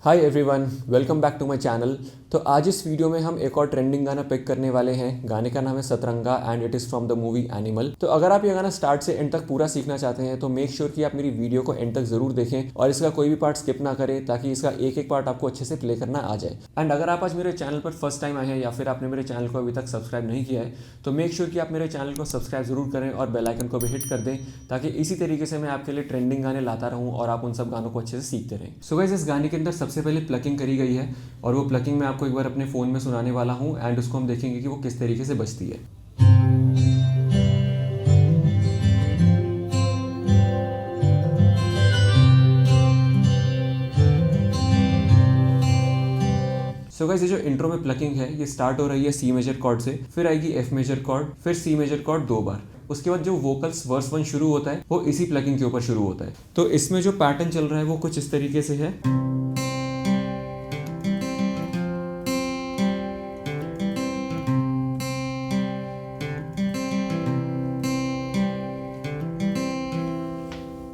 Hi everyone, welcome back to my channel. तो आज इस वीडियो में हम एक और ट्रेंडिंग गाना पिक करने वाले हैं। गाने का नाम है Satranga and it is from the movie Animal. तो अगर आप ये गाना स्टार्ट से एंड तक पूरा सीखना चाहते हैं तो मेक श्योर कि आप मेरी वीडियो को एंड तक जरूर देखें और इसका कोई भी पार्ट स्किप ना करें ताकि इसका एक एक पार्ट आपको अच्छे से प्ले करना आ जाए। एंड अगर आप आज मेरे चैनल पर फर्स्ट टाइम आए हैं या फिर आपने मेरे चैनल को अभी तक सब्सक्राइब नहीं किया है तो मेक श्योर कि आप मेरे चैनल को सब्सक्राइब जरूर करें और बेल आइकन को भी हिट कर दें ताकि इसी तरीके से मैं आपके लिए ट्रेंडिंग गाने लाता रहूं और आप उन सब गानों को अच्छे से सीखते रहें। सो गाइस, इस गाने के अंदर सबसे पहले प्लकिंग करी गई है और वो प्लकिंग मैं आपको एक बार अपने फ़ोन में सुनाने वाला हूँ एंड उसको हम देखेंगे कि वो किस तरीके से बजती है। सो गाइस, ये जो इंट्रो में प्लकिंग है ये स्टार्ट हो रही है सी मेजर कॉर्ड से, फिर आएगी एफ मेजर कॉर्ड, फिर सी मेजर कॉर्ड 2 बार। उसके बाद जो वोकल्स वर्स 1 शुरू होता है वो इसी प्लकिंग के ऊपर शुरू होता है। तो इसमें जो पैटर्न चल रहा है वो कुछ इस तरीके से है।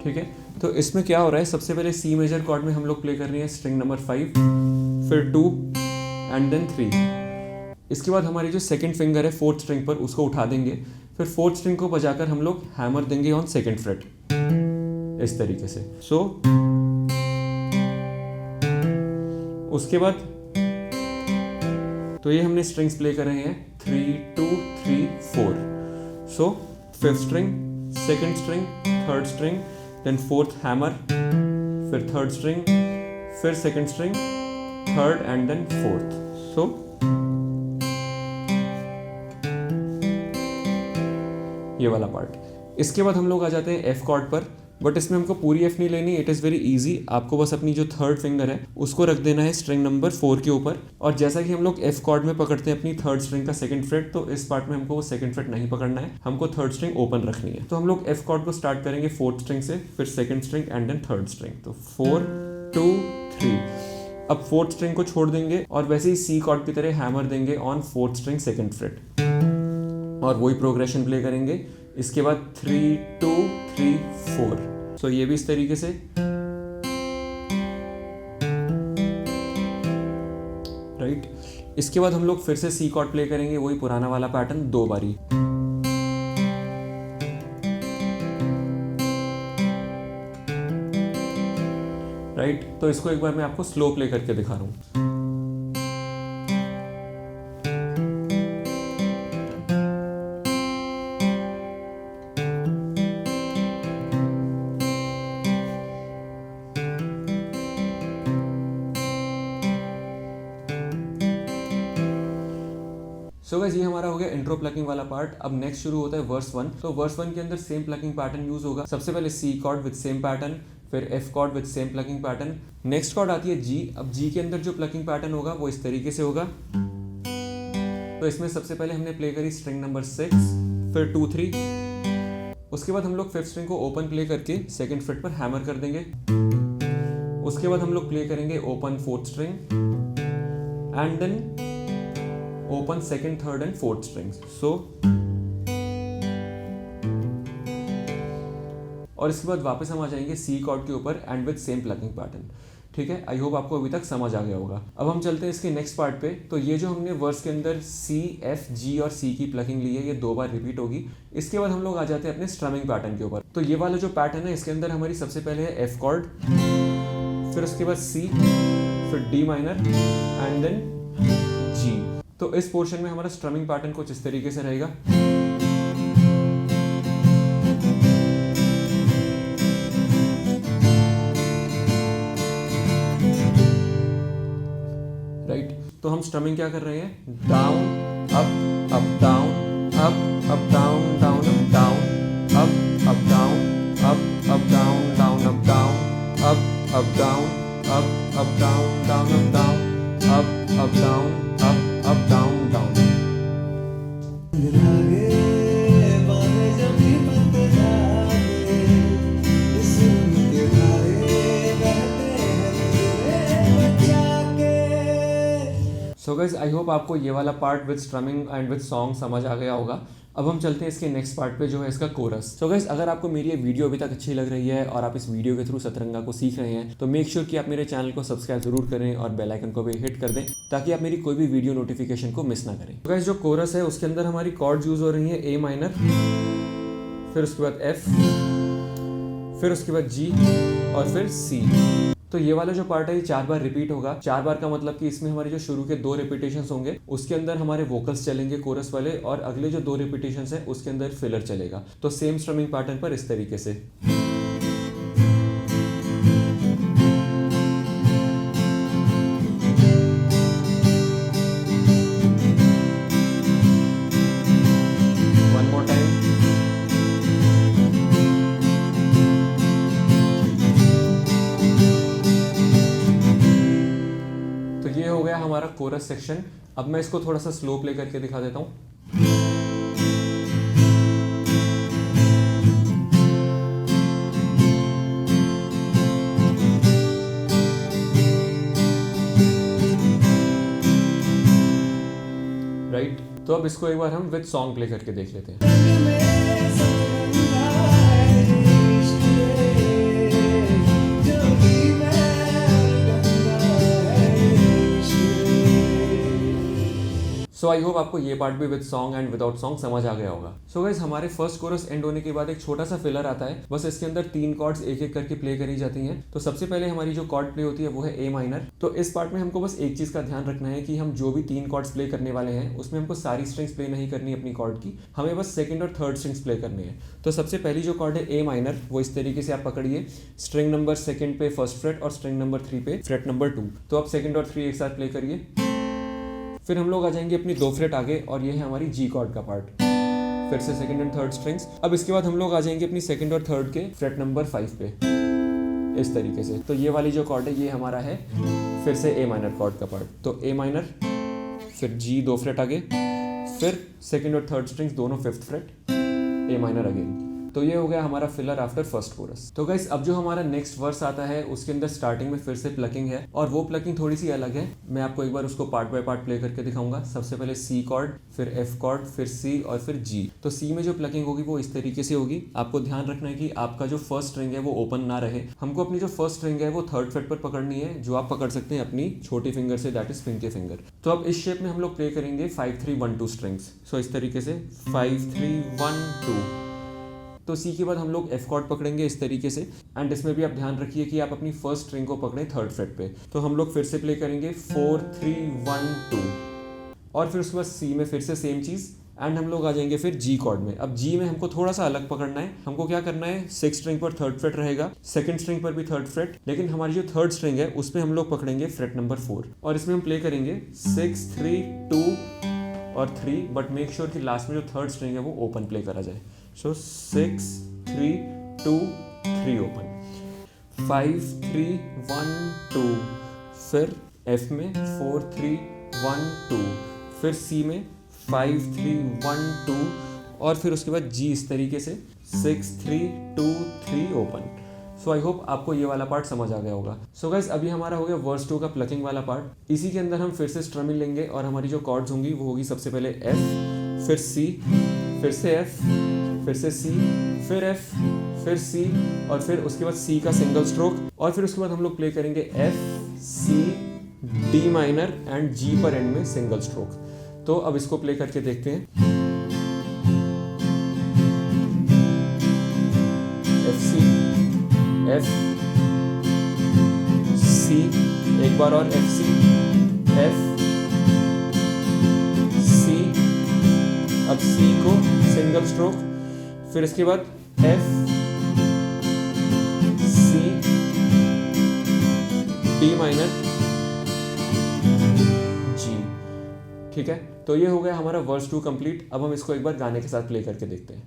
ठीक है, तो इसमें क्या हो रहा है, सबसे पहले सी मेजर कॉर्ड में हम लोग प्ले कर रहे हैं स्ट्रिंग नंबर 5, फिर 2 एंड देन 3। इसके बाद हमारी जो सेकंड फिंगर है फोर्थ स्ट्रिंग पर उसको उठा देंगे, फिर फोर्थ स्ट्रिंग को बजाकर हम लोग हैमर देंगे ऑन सेकंड फ्रेट इस तरीके से। सो उसके बाद तो ये हमने स्ट्रिंग्स प्ले कर रहे हैं 3 2 3 4। So fifth string, second string, third string, then fourth hammer, फिर थर्ड स्ट्रिंग, फिर second string, third and then fourth. So ये वाला पार्ट। इसके बाद हम लोग आ जाते हैं एफ कॉर्ड पर, बट इसमें हमको पूरी एफ नहीं लेनी, इट इज़ वेरी इजी। आपको बस अपनी जो थर्ड फिंगर है उसको रख देना है स्ट्रिंग नंबर 4 के ऊपर, और जैसा कि हम लोग एफ कॉर्ड में पकड़ते हैं अपनी थर्ड स्ट्रिंग का सेकंड फ्रेट, तो इस पार्ट में हमको वो सेकंड फ्रेट नहीं पकड़ना है, हमको थर्ड स्ट्रिंग ओपन रखनी है। तो हम लोग एफ कॉर्ड को स्टार्ट करेंगे फोर्थ स्ट्रिंग से, फिर second string and then third string. तो 4 2 3। अब फोर्थ स्ट्रिंग को छोड़ देंगे और वैसे ही सी कॉर्ड की तरह हैमर देंगे on fourth string second freight और वही प्रोग्रेशन प्ले करेंगे। इसके बाद 3 2 3 4। सो ये भी इस तरीके से। राइट, इसके बाद हम लोग फिर से सी कॉर्ड प्ले करेंगे, वही पुराना वाला पैटर्न 2 बारी। राइट, तो इसको एक बार मैं आपको स्लो प्ले करके दिखा रहा हूं। सो गाइस, ये हमारा हो गया इंट्रो प्लकिंग वाला पार्ट। अब नेक्स्ट शुरू होता है वर्स 1। तो वर्स 1 के अंदर सेम प्लकिंग पैटर्न यूज होगा। सबसे पहले C chord with same pattern, फिर F chord with same plucking pattern. Next chord आती है जी। अब जी के अंदर जो प्लकिंग पैटर्न होगा वो इस तरीके से होगा। तो इसमें सबसे पहले हमने प्ले करी स्ट्रिंग नंबर 6, फिर 2 3। उसके बाद हम लोग फिफ्थ स्ट्रिंग को ओपन प्ले करके सेकेंड फ्रेट पर हैमर कर देंगे। उसके बाद हम लोग प्ले करेंगे open fourth string and then open second, third and fourth strings. So और इसके बाद वापस हम आ जाएंगे सी कॉर्ड के ऊपर and with same plucking pattern. ठीक है, आई होप आपको अभी तक समझ आ गया होगा। अब हम चलते हैं इसके नेक्स्ट पार्ट पे। तो ये जो हमने वर्स के अंदर सी एफ जी और सी की प्लकिंग ली है ये 2 बार रिपीट होगी। इसके बाद हम लोग आ जाते हैं अपने स्ट्रमिंग पैटर्न के ऊपर। तो ये वाला जो पैटर्न है इसके अंदर हमारी सबसे पहले है एफ कॉर्ड, फिर उसके बाद सी, फिर डी माइनर एंड देन जी। तो इस पोर्शन में हमारा स्ट्रमिंग पैटर्न कुछ इस तरीके से रहेगा। राइट, तो हम स्ट्रमिंग क्या कर रहे हैं, down up up down, up up down down up down, up down, up down down up down, up down, up down down up down, up down, up down down. So guys, I hope आपको ये वाला part with strumming and with song समझ आ गया होगा। अब हम चलते हैं इसके नेक्स्ट पार्ट पे जो है इसका कोरस। सो गाइस, अगर आपको मेरी ये वीडियो अभी तक अच्छी लग रही है और आप इस वीडियो के थ्रू सतरंगा को सीख रहे हैं तो मेक श्योर कि आप मेरे चैनल को सब्सक्राइब जरूर करें और बेल आइकन को भी हिट कर दें ताकि आप मेरी कोई भी वीडियो नोटिफिकेशन को मिस ना करें। तो गाइस, जो कोरस है उसके अंदर हमारी कॉर्ड यूज हो रही है ए माइनर, फिर उसके बाद एफ, फिर उसके बाद जी और फिर सी। तो ये वाला जो पार्ट है ये 4 बार रिपीट होगा। 4 बार का मतलब कि इसमें हमारे जो शुरू के 2 रिपीटेशंस होंगे उसके अंदर हमारे वोकल्स चलेंगे कोरस वाले, और अगले जो 2 रिपीटेशंस है उसके अंदर फिलर चलेगा। तो सेम स्ट्रमिंग पैटर्न पर इस तरीके से। One more time. तो ये हो गया हमारा कोरस सेक्शन। अब मैं इसको थोड़ा सा स्लो प्ले करके दिखा देता हूं। राइट, तो अब इसको एक बार हम विद सॉन्ग प्ले करके देख लेते हैं। सो आई होप आपको ये पार्ट भी with song and without song समझ आ गया होगा। सो गाइस, हमारे फर्स्ट कोरस एंड होने के बाद एक छोटा सा फिलर आता है। बस इसके अंदर 3 कॉर्ड्स एक एक करके प्ले करी जाती हैं। तो सबसे पहले हमारी जो कॉर्ड प्ले होती है वो है ए माइनर। तो इस पार्ट में हमको बस एक चीज का ध्यान रखना है कि हम जो भी 3 कॉर्ड्स प्ले करने वाले हैं उसमें हमको सारी स्ट्रिंग्स प्ले नहीं करनी अपनी कॉर्ड की, हमें बस सेकंड और थर्ड स्ट्रिंग्स प्ले करनी है। तो सबसे पहली जो कॉर्ड है ए माइनर वो इस तरीके से आप पकड़िए, स्ट्रिंग नंबर 2 पे फर्स्ट फ्रेट और स्ट्रिंग नंबर 3 पे फ्रेट नंबर 2। तो आप 2 और 3 एक साथ प्ले करिए। फिर हम लोग आ जाएंगे अपनी 2 फ्रेट आगे और ये है हमारी जी कॉर्ड का पार्ट। फिर से सेकंड एंड थर्ड स्ट्रिंग्स। अब इसके बाद हम लोग आ जाएंगे अपनी सेकंड और थर्ड के फ्रेट नंबर 5 पे इस तरीके से। तो ये वाली जो कॉर्ड है ये हमारा है फिर से ए माइनर कॉर्ड का पार्ट। तो ए माइनर, फिर जी 2 फ्रेट आगे, फिर सेकंड और थर्ड स्ट्रिंग्स दोनों 5th फ्रेट, ए माइनर अगेन। तो ये हो गया हमारा फिलर आफ्टर फर्स्ट कोरस। तो गाइस, अब जो हमारा नेक्स्ट वर्स आता है उसके अंदर स्टार्टिंग में फिर से प्लकिंग है और वो प्लकिंग थोड़ी सी अलग है। मैं आपको एक बार उसको पार्ट बाय पार्ट प्ले करके दिखाऊंगा। सबसे पहले सी कॉर्ड, फिर एफ कॉर्ड, फिर सी और फिर जी। तो सी में जो प्लकिंग होगी वो इस तरीके से होगी। आपको ध्यान रखना है कि आपका जो फर्स्ट स्ट्रिंग है वो ओपन ना रहे। हमको अपनी जो फर्स्ट स्ट्रिंग है वो 3rd फ्रेट पर पकड़नी है, जो आप पकड़ सकते हैं अपनी छोटी फिंगर से, दैट इज पिंकी फिंगर। तो अब इस शेप में हम लोग प्ले करेंगे 5-3-1-2 स्ट्रिंग्स। सो इस तरीके से 5-3-1-2। तो सी के बाद हम लोग एफ कॉर्ड पकड़ेंगे इस तरीके से। एंड इसमें भी आप ध्यान रखिए कि आप अपनी फर्स्ट स्ट्रिंग को पकड़ें 3rd फ्रेट पे। तो हम लोग फिर से प्ले करेंगे 4-3-1-2 और फिर उसके बाद सी में फिर से सेम चीज़ एंड हम लोग आ जाएंगे फिर जी कॉर्ड में। अब जी में हमको थोड़ा सा अलग पकड़ना है। हमको क्या करना है, 6th स्ट्रिंग पर 3rd फ्रेट रहेगा, 2nd स्ट्रिंग पर भी 3rd फ्रेट, लेकिन हमारी जो 3rd स्ट्रिंग है उसमें हम लोग पकड़ेंगे फ्रेट नंबर 4 और इसमें हम प्ले करेंगे 6-3-2 और 3, बट मेक श्योर कि लास्ट में जो 3rd स्ट्रिंग है वो ओपन प्ले करा जाए। सो 6-3-2-3 ओपन, 5-3-1-2, फिर एफ में 4-3-1-2, फिर सी में 5-3-1-2 और फिर उसके बाद जी इस तरीके से 6-3-2-3 ओपन। सो आई होप आपको ये वाला पार्ट समझ आ गया होगा। सो गाइस, अभी हमारा हो गया वर्स 2 का प्लकिंग वाला पार्ट। इसी के अंदर हम फिर से स्ट्रमिंग लेंगे और हमारी जो कॉर्ड्स होंगी वो होगी सबसे पहले एफ, फिर सी, फिर से एफ, फिर से सी, फिर एफ, फिर सी और फिर उसके बाद सी का सिंगल स्ट्रोक और फिर उसके बाद हम लोग प्ले करेंगे F, C, D minor and G पर एंड में सिंगल स्ट्रोक। तो अब इसको प्ले करके देखते हैं। एफ सी, एफ सी, एक बार और एफ सी, एफ सी, अब सी को सिंगल स्ट्रोक, फिर इसके बाद एफ सी, डी माइनर, जी। ठीक है, तो ये हो गया हमारा वर्स 2 कंप्लीट। अब हम इसको एक बार गाने के साथ प्ले करके देखते हैं।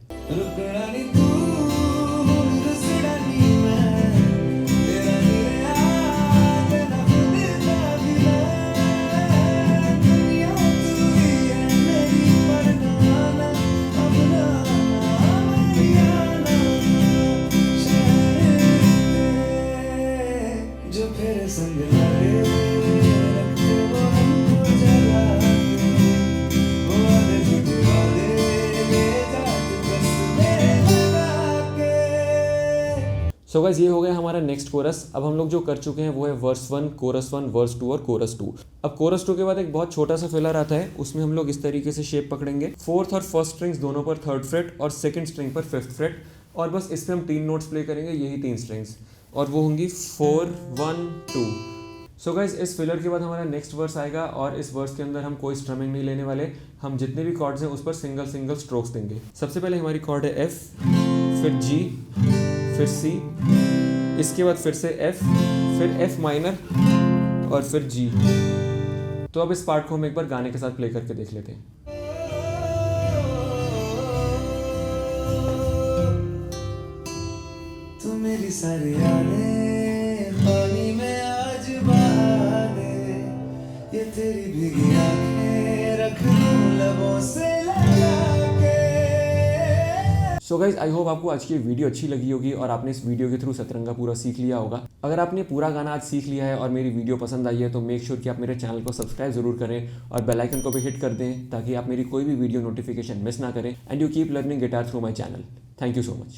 सो गाइस, ये हो गया हमारा नेक्स्ट कोरस। अब हम लोग जो कर चुके हैं वो है वर्स 1, कोरस 1, वर्स 2 और कोरस 2। अब कोरस 2 के बाद एक बहुत छोटा सा फिलर आता है, उसमें हम लोग इस तरीके से शेप पकड़ेंगे। फोर्थ और फर्स्ट स्ट्रिंग्स दोनों पर थर्ड फ्रेट और सेकंड स्ट्रिंग पर फिफ्थ फ्रेट, और बस इसमें हम 3 नोट्स प्ले करेंगे, यही 3 स्ट्रिंग्स, और वो होंगी 4, 1, 2। सो गाइज, इस फिलर के बाद हमारा नेक्स्ट वर्स आएगा और इस वर्स के अंदर हम कोई स्ट्रमिंग नहीं लेने वाले। हम जितने भी कॉर्ड्स हैं उस पर सिंगल सिंगल स्ट्रोक्स देंगे। सबसे पहले हमारी कॉर्ड है एफ, फिर जी, फिर सी, इसके बाद फिर से एफ, फिर एफ माइनर और फिर जी। तो अब इस पार्ट को हम एक बार गाने के साथ प्ले करके देख लेते हैं। तू मेरी सारी यादें पानी में आज बहा दे, ये तेरी भीगी आंखें रख लूं लबों से लगा के। सो गाइज, आई होप आपको आज की वीडियो अच्छी लगी होगी और आपने इस वीडियो के थ्रू सतरंगा पूरा सीख लिया होगा। अगर आपने पूरा गाना आज सीख लिया है और मेरी वीडियो पसंद आई है तो मेक श्योर कि आप मेरे चैनल को सब्सक्राइब जरूर करें और बेल आइकन को भी हिट कर दें ताकि आप मेरी कोई भी वीडियो नोटिफिकेशन मिस ना करें। And you keep learning guitar through my channel. Thank you so much.